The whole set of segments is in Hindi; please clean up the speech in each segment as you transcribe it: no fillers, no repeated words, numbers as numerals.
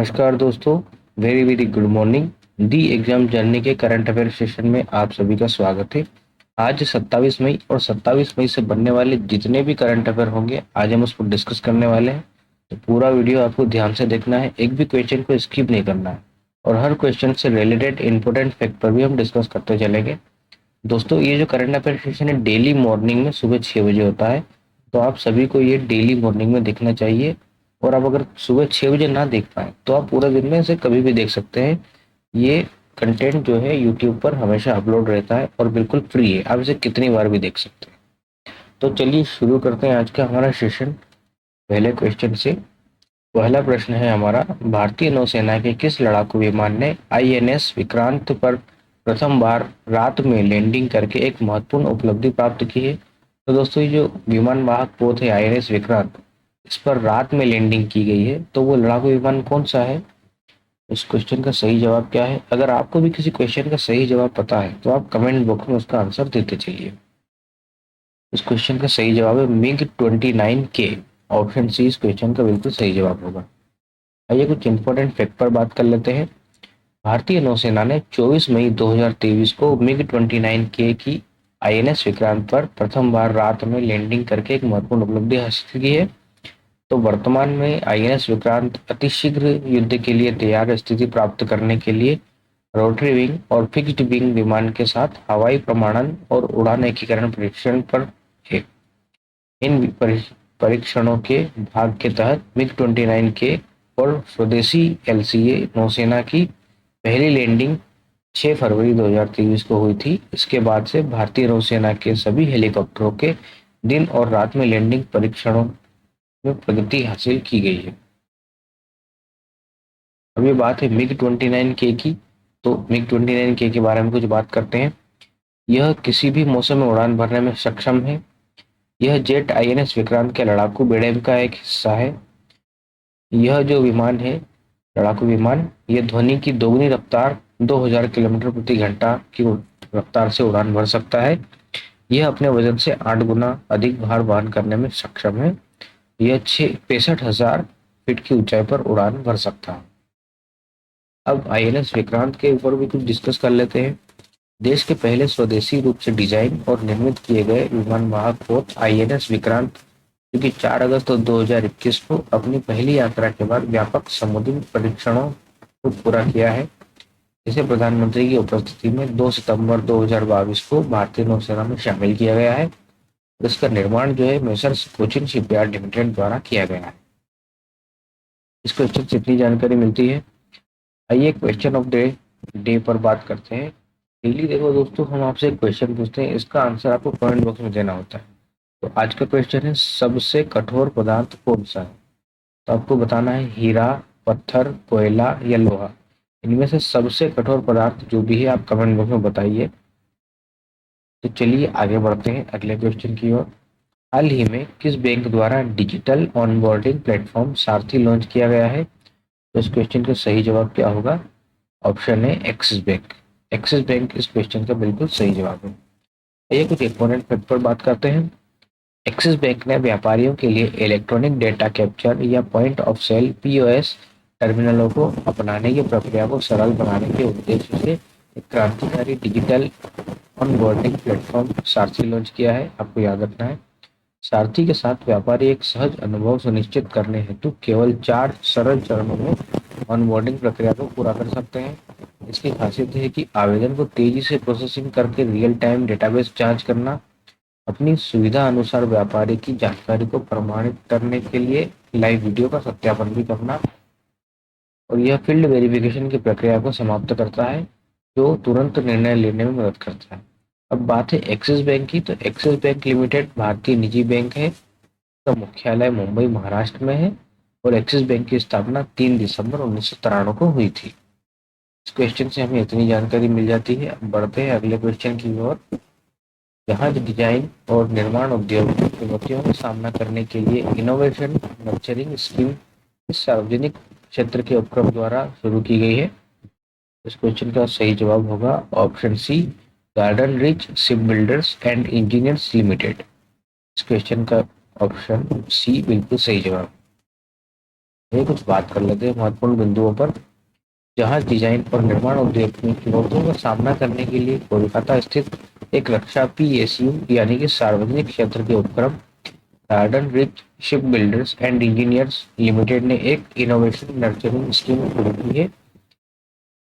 नमस्कार दोस्तों। Very very good morning. The exam journey के करंट अफेयर सेशन में आप सभी का स्वागत है। आज 27 मई और 27 मई से बनने वाले जितने भी करंट अफेयर होंगे आज हम उसको डिस्कस करने वाले हैं। तो पूरा वीडियो आपको ध्यान से देखना है, एक भी क्वेश्चन को स्किप नहीं करना है और हर क्वेश्चन से रिलेटेड इंपॉर्टेंट फैक्ट पर भी हम डिस्कस करते चलेंगे। दोस्तों, ये जो करंट अफेयर सेशन है डेली मॉर्निंग में सुबह 6 बजे होता है, तो आप सभी को ये डेली मॉर्निंग में देखना चाहिए। और आप अगर सुबह 6 बजे ना देख पाए तो आप पूरे दिन में इसे कभी भी देख सकते हैं। ये कंटेंट जो है यूट्यूब पर हमेशा अपलोड रहता है और बिल्कुल फ्री है, आप इसे कितनी बार भी देख सकते हैं। तो चलिए शुरू करते हैं आज का हमारा सेशन पहले क्वेश्चन से। पहला प्रश्न है हमारा, भारतीय नौसेना के किस लड़ाकू विमान ने आईएनएस विक्रांत पर प्रथम बार रात में लैंडिंग करके एक महत्वपूर्ण उपलब्धि प्राप्त की है? तो दोस्तों, ये जो विमान वाहक पोत है आईएनएस विक्रांत, इस पर रात में लैंडिंग की गई है, तो वो लड़ाकू विमान कौन सा है? इस क्वेश्चन का सही जवाब क्या है? अगर आपको भी किसी क्वेश्चन का सही जवाब पता है तो आप कमेंट बॉक्स में उसका आंसर देते चलिए। इस क्वेश्चन का सही जवाब है MiG-29K। ऑप्शन सी इस क्वेश्चन का बिल्कुल सही जवाब होगा। आइए कुछ इंपॉर्टेंट फैक्ट पर बात कर लेते हैं। भारतीय नौसेना ने 24 मई 2023 को MiG-29K की आईएनएस विक्रांत पर प्रथम बार रात में लैंडिंग करके एक महत्वपूर्ण उपलब्धि हासिल की है। तो वर्तमान में आईएनएस विक्रांत अतिशीघ्र युद्ध के लिए तैयार स्थिति प्राप्त करने के लिए रोटरी विंग और फिक्स्ड विंग विमान के साथ हवाई प्रमाणन और उड़ान एकीकरण परीक्षण पर है। इन परीक्षणों के भाग के तहत MiG-29K और स्वदेशी एलसीए नौसेना की पहली लैंडिंग 6 फरवरी 2023 को हुई थी। इसके बाद से भारतीय नौसेना के सभी हेलीकॉप्टरों के दिन और रात में लैंडिंग परीक्षणों में प्रगति हासिल की गई है। अब ये बात है MiG-29K की, तो MiG-29K के बारे में कुछ बात करते हैं। यह किसी भी मौसम में उड़ान भरने में सक्षम है। यह जेट आईएनएस विक्रांत के लड़ाकू बेड़े का एक हिस्सा है। यह जो विमान है, लड़ाकू विमान, ये ध्वनि की दोगुनी रफ्तार 2000 किलोमीटर प्रति घंटा की रफ्तार से उड़ान भर सकता है। यह अपने वजन से 8 गुना अधिक भार वहन करने में सक्षम है। यह 65,000 फीट की ऊंचाई पर उड़ान भर सकता है। अब आईएनएस विक्रांत के ऊपर भी कुछ डिस्कस कर लेते हैं। देश के पहले स्वदेशी रूप से डिजाइन और निर्मित किए गए विमान वाहक पोत आईएनएस विक्रांत, जो कि 4 अगस्त 2021 को अपनी पहली यात्रा के बाद व्यापक समुद्री परीक्षणों को पूरा किया है, जिसे प्रधानमंत्री की उपस्थिति में 2 सितंबर 2022 को भारतीय नौसेना में शामिल किया गया है। इसका निर्माण जो है मेसर्स कोचिन शिपयार्ड लिमिटेड द्वारा किया गया है। इस क्वेश्चन से इतनी जानकारी मिलती है। आइए क्वेश्चन ऑफ डे पर बात करते हैं। डेली देखो दोस्तों, हम आपसे एक क्वेश्चन पूछते हैं, इसका आंसर आपको कमेंट बॉक्स में देना होता है। तो आज का क्वेश्चन है, सबसे कठोर पदार्थ कौन सा है? तो आपको बताना है हीरा, पत्थर, कोयला या लोहा। इनमें से सबसे कठोर पदार्थ जो भी है आप कमेंट बॉक्स में बताइए। तो चलिए आगे बढ़ते हैं अगले क्वेश्चन की ओर। हाल ही में किस बैंक द्वारा डिजिटल ऑनबोर्डिंग प्लेटफॉर्म सारथी लॉन्च किया गया है? तो इस क्वेश्चन का सही जवाब क्या होगा? ऑप्शन है एक्सिस बैंक। एक्सिस बैंक इस क्वेश्चन का बिल्कुल सही जवाब है। ये कुछ इंपॉर्टेंट फैक्ट पर बात करते हैं। एक्सिस बैंक ने व्यापारियों के लिए इलेक्ट्रॉनिक डेटा कैप्चर या पॉइंट ऑफ सेल पीओएस टर्मिनलों को अपनाने की प्रक्रिया को सरल बनाने के उद्देश्य से एक क्रांतिकारी डिजिटल ऑनबोर्डिंग प्लेटफॉर्म सारथी लॉन्च किया है। आपको याद रखना है, सारथी के साथ व्यापारी एक सहज अनुभव सुनिश्चित करने हेतु केवल 4 सरल चरणों में ऑनबोर्डिंग प्रक्रिया को पूरा कर सकते हैं। इसकी खासियत है कि आवेदन को तेजी से प्रोसेसिंग करके रियल टाइम डेटाबेस जांच करना, अपनी सुविधा अनुसार व्यापारी की जानकारी को प्रमाणित करने के लिए लाइव वीडियो का सत्यापन भी करना, और यह फील्ड वेरिफिकेशन की प्रक्रिया को समाप्त करता है, जो तुरंत निर्णय लेने में मदद करता है। अब बात है एक्सिस बैंक की, तो एक्सिस बैंक लिमिटेड भारतीय निजी बैंक है। इसका मुख्यालय मुंबई महाराष्ट्र में है और एक्सिस बैंक की स्थापना 3 दिसंबर 1993 को हुई थी। इस क्वेश्चन से हमें इतनी जानकारी मिल जाती है। अब बढ़ते हैं अगले क्वेश्चन की ओर। जहाज डिजाइन और निर्माण उद्योग की चुनौतियों का सामना करने के लिए इनोवेशन नर्चरिंग स्कीम इस सार्वजनिक क्षेत्र के उपक्रम द्वारा शुरू की गई है। इस क्वेश्चन का सही जवाब होगा option C, Garden Reach Ship Builders and Engineers Limited. इस क्वेश्चन का ऑप्शन सी बिल्कुल सही जवाब। ये कुछ बात कर लेते हैं महत्वपूर्ण बिंदुओं पर। जहाज डिजाइन और निर्माण उद्योग में चुनौतियों का सामना करने के लिए कोलकाता स्थित एक रक्षा पीएसयू यानी कि सार्वजनिक क्षेत्र के उपक्रम garden Reach Ship Builders and Engineers limited ने एक इनोवेशन नर्चरिंग स्कीम शुरू की है।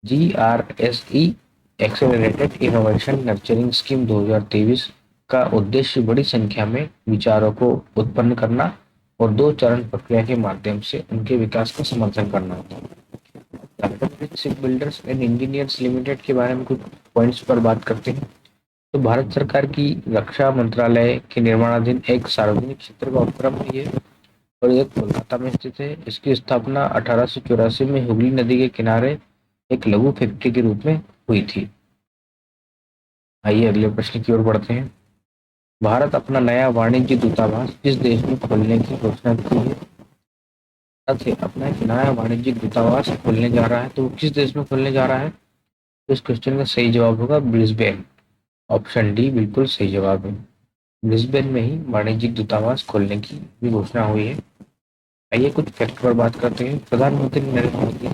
GRSE accelerated innovation nurturing scheme 2023 का उद्देश्य बड़ी संख्या में विचारों को उत्पन्न करना और दो चरण प्रक्रिया के माध्यम से उनके विकास का समर्थन करना होता है। Tata ship Builders and Engineers limited के बारे में कुछ पॉइंट्स पर बात करते हैं। तो भारत सरकार की रक्षा मंत्रालय के निर्माणाधीन एक सार्वजनिक क्षेत्र का उपक्रम है ये, और ये कोलकाता में स्थित है। इसकी स्थापना 1884 में हुगली नदी के किनारे एक लघु फैक्ट्री के रूप में हुई थी। आइए अगले प्रश्न की ओर बढ़ते हैं। भारत अपना नया वाणिज्य दूतावास किस देश में खोलने की घोषणा की है? भारत अपना एक नया वाणिज्यिक दूतावास खोलने जा रहा है, तो किस देश में खोलने जा रहा है? तो इस क्वेश्चन का सही जवाब होगा ब्रिस्बेन। ऑप्शन डी बिल्कुल सही जवाब है। ब्रिस्बेन में ही वाणिज्यिक दूतावास खोलने की भी घोषणा हुई है। आइए कुछ फैक्ट पर बात करते हैं। प्रधानमंत्री नरेंद्र मोदी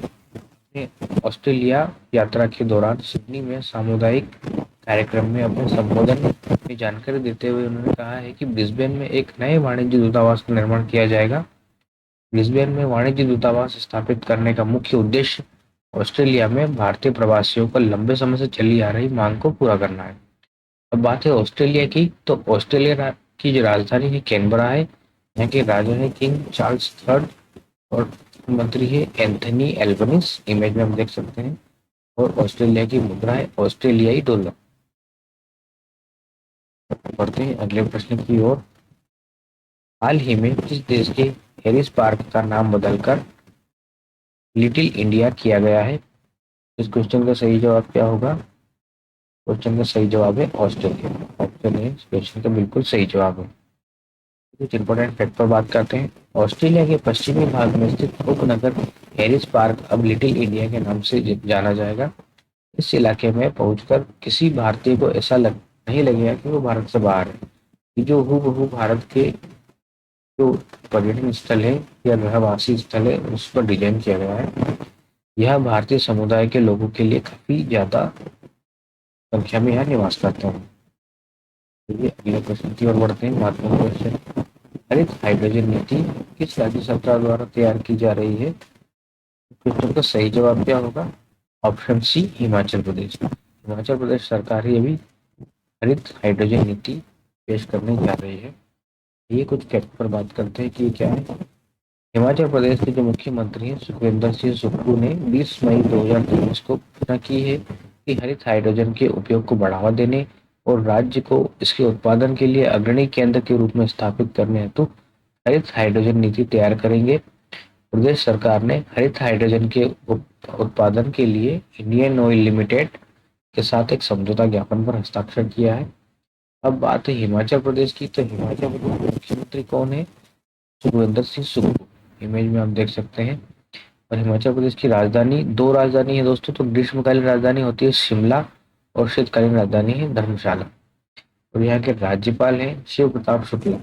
ने ऑस्ट्रेलिया यात्रा के दौरान सिडनी में सामुदायिक कार्यक्रम में अपने संबोधन में जानकारी देते हुए उन्होंने कहा है कि ब्रिस्बेन में एक नए वाणिज्य दूतावास का निर्माण किया जाएगा। ब्रिस्बेन में वाणिज्य दूतावास स्थापित करने का मुख्य उद्देश्य ऑस्ट्रेलिया में भारतीय प्रवासियों को लंबे समय से चली आ रही मांग को पूरा करना है। अब बात है ऑस्ट्रेलिया की, तो ऑस्ट्रेलिया की जो राजधानी है कैनबरा है। यहाँ के राजा है किंग चार्ल्स थर्ड और प्रधानमंत्री है एंथनी एल्बनीज, इमेज में हम देख सकते हैं। और ऑस्ट्रेलिया की मुद्रा है ऑस्ट्रेलियाई डॉलर। बढ़ते हैं अगले प्रश्न की ओर। हाल ही में किस देश के हैरिस पार्क का नाम बदलकर लिटिल इंडिया किया गया है? इस क्वेश्चन का सही जवाब क्या होगा? क्वेश्चन का सही जवाब है ऑस्ट्रेलिया। ऑप्शन ए इस क्वेश्चन का बिल्कुल सही जवाब है। कुछ इंपॉर्टेंट फैक्ट पर बात करते हैं। ऑस्ट्रेलिया के पश्चिमी भाग में स्थित उपनगर हैरिस पार्क अब लिटिल इंडिया के नाम से जाना जाएगा। इस इलाके में पहुंचकर किसी भारतीय को ऐसा नहीं लगेगा कि वो भारत से बाहर है। कि जो हूबहू भारत के जो पर्यटन स्थल है या रहवासी स्थल है उस पर डिजाइन किया गया है। यह भारतीय समुदाय के लोगों के लिए काफी ज्यादा संख्या में यहाँ निवास करते हैं। चलिए अगले प्रश्न की ओर बढ़ते हैं। महत्वपूर्ण क्वेश्चन। हरित हाइड्रोजन नीति किस राज्य सरकार द्वारा तैयार की जा रही है? क्वेश्चन का सही जवाब क्या होगा? ऑप्शन सी हिमाचल प्रदेश। हिमाचल प्रदेश सरकार ही अभी हरित हाइड्रोजन नीति पेश करने जा रही है। ये कुछ फैक्ट पर बात करते हैं कि ये क्या है। हिमाचल प्रदेश के जो मुख्यमंत्री हैं सुखविंदर सिंह सुक्खू ने 20 मई 2023 को घोषणा की है कि हरित हाइड्रोजन के उपयोग को बढ़ावा देने और राज्य को इसके उत्पादन के लिए अग्रणी केंद्र के रूप में स्थापित करने हेतु हरित हाइड्रोजन नीति तैयार करेंगे। प्रदेश सरकार ने हरित हाइड्रोजन के उत्पादन के लिए इंडियन ऑयल लिमिटेड के साथ एक समझौता ज्ञापन पर हस्ताक्षर किया है। अब बात है हिमाचल प्रदेश की, तो हिमाचल प्रदेश के मुख्यमंत्री कौन है? सुखविंदर सिंह सुक्खू, इमेज में आप देख सकते हैं। और हिमाचल प्रदेश की राजधानी, दो राजधानी है दोस्तों। तो ग्रीष्मकालीन राजधानी होती है शिमला और शीतकालीन राजधानी है धर्मशाला। और यहाँ के राज्यपाल हैं शिव प्रताप शुक्ला।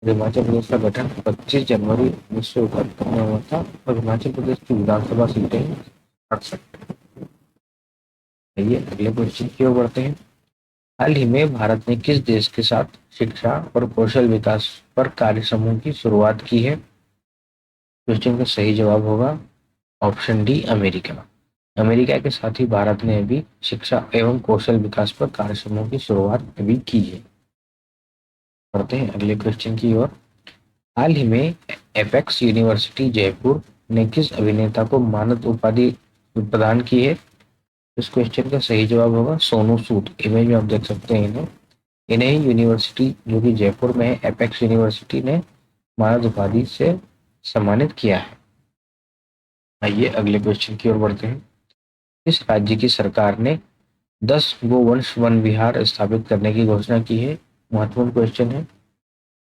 हिमाचल प्रदेश का गठन 25 जनवरी 1971 में हुआ था और हिमाचल प्रदेश की विधानसभा सीटें 68। आइए अगले क्वेश्चन की ओर बढ़ते हैं। हाल ही में भारत ने किस देश के साथ शिक्षा और कौशल विकास पर कार्य समूह की शुरुआत की है? क्वेश्चन का सही जवाब होगा ऑप्शन डी अमेरिका। अमेरिका के साथ ही भारत ने अभी शिक्षा एवं कौशल विकास पर कार्य समूह की शुरुआत अभी की है। बढ़ते हैं अगले क्वेश्चन की ओर। हाल ही में एपेक्स यूनिवर्सिटी जयपुर ने किस अभिनेता को मानद उपाधि प्रदान की है? इस क्वेश्चन का सही जवाब होगा सोनू सूद। इमेज में आप देख सकते हैं इन्हें। इन्हें ही यूनिवर्सिटी जो कि जयपुर में है, एपेक्स यूनिवर्सिटी ने मानद उपाधि से सम्मानित किया है। आइए अगले क्वेश्चन की ओर बढ़ते हैं। इस राज्य की सरकार ने 10 गोवंश वन विहार स्थापित करने की घोषणा की है? महत्वपूर्ण क्वेश्चन है।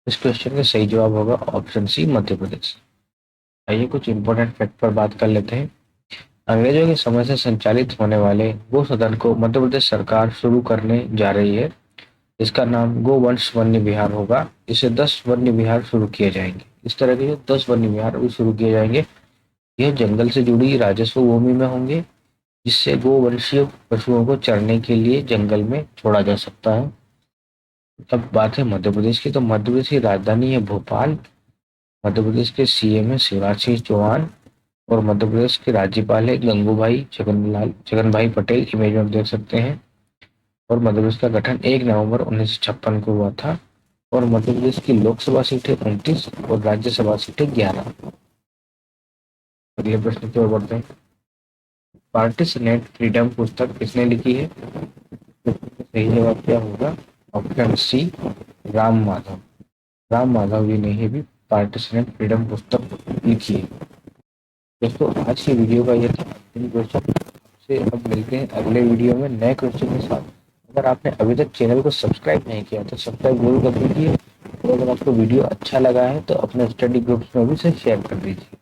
इस क्वेश्चन का सही जवाब होगा ऑप्शन सी मध्य प्रदेश। आइए कुछ इंपॉर्टेंट फैक्ट पर बात कर लेते हैं। अंग्रेजों के समय से संचालित होने वाले गो सदन को मध्य प्रदेश सरकार शुरू करने जा रही है। इसका नाम गोवंश वन्य विहार होगा। इसे 10 वन्य विहार शुरू किए जाएंगे। इस तरह के जो 10 वन विहार भी शुरू किए जाएंगे। यह जंगल से जुड़ी राजस्व भूमि में होंगे, जिससे गोवंशीय पशुओं को चरने के लिए जंगल में छोड़ा जा सकता है। अब बात है मध्य प्रदेश की, तो मध्य प्रदेश की राजधानी है भोपाल। मध्य प्रदेश के सीएम है शिवराज सिंह चौहान और मध्य प्रदेश के राज्यपाल है गंगूभाई छगन भाई पटेल, इमेज में आप देख सकते हैं। और मध्य प्रदेश का गठन 1 नवंबर 1956 को हुआ था। और मध्य प्रदेश की लोकसभा सीटें 29 और राज्यसभा सीटें 11। अगले प्रश्न की ओर बढ़ते हैं। पार्टीशनेट फ्रीडम पुस्तक किसने लिखी है? सही जवाब क्या होगा? Option C, Ram Madhav. राम माधव जी ने ही भी पार्टीशनेट फ्रीडम पुस्तक लिखी है। दोस्तों आज की वीडियो का ये था अंतिम क्वेश्चन से। अब मिलते हैं अगले वीडियो में नए क्वेश्चन के साथ। अगर आपने अभी तक चैनल को सब्सक्राइब नहीं किया तो सब्सक्राइब जरूर कर दीजिए, और अगर आपको वीडियो अच्छा लगा है तो अपने स्टडी ग्रुप्स में भी इसे शेयर कर दीजिए।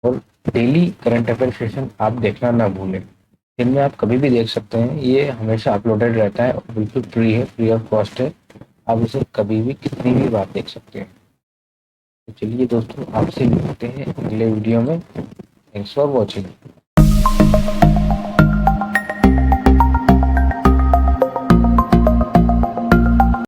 और डेली करंट अफेयर सेशन आप देखना ना भूलें। दिन में आप कभी भी देख सकते हैं, ये हमेशा अपलोडेड रहता है और बिल्कुल फ्री है, फ्री ऑफ कॉस्ट है। आप इसे कभी भी कितनी भी बार देख सकते हैं। तो चलिए दोस्तों, आपसे मिलते हैं अगले वीडियो में। Thanks for watching.